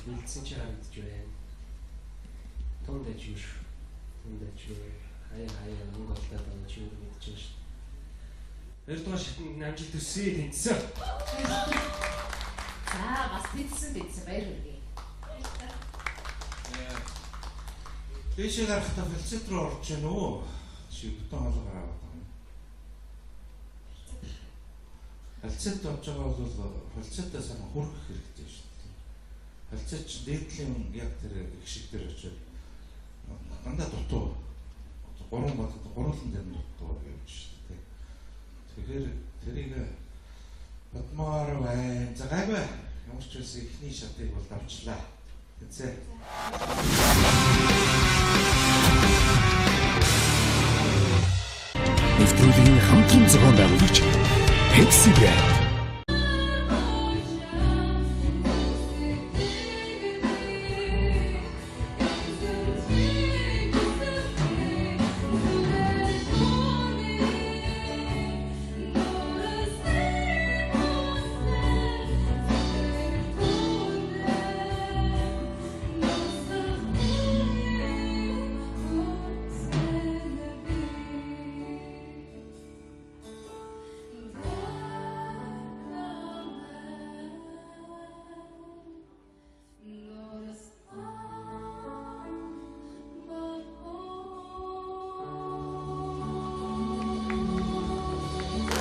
Бэлдсэн чи харагдаж байна. Тунд аж юу шүү. Тунд аж юу. Хаяа мөнгө олдоод байгаа чи юу мэдчихэж шүү. Хоёрдугаар шатнд амжилт төсөө тэнцсэн. За бас тэнцсэн баяр хүргэе. Дэшээ гарахтаа фалцет руу орж гэнэ үү? Чи бутан хоол гараад байна. Фалцет орж байгаа бол фалцетаа сайн хүрэх хэрэгтэй шүү. Фалцет дээдлийн яг тэр их шиг дээр очиод дандаа дутуу. Гурван батд гурван дээр дутуу явж шүү. Тэгэхээр тэрийг батмаар байна. За гайгүй. Ямар ч үс ихний шатыг бол давчлаа. Тэцээ. Нэвтрүүлгийн хамтран зохион байгуулагч Pepsi Brand.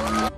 байна.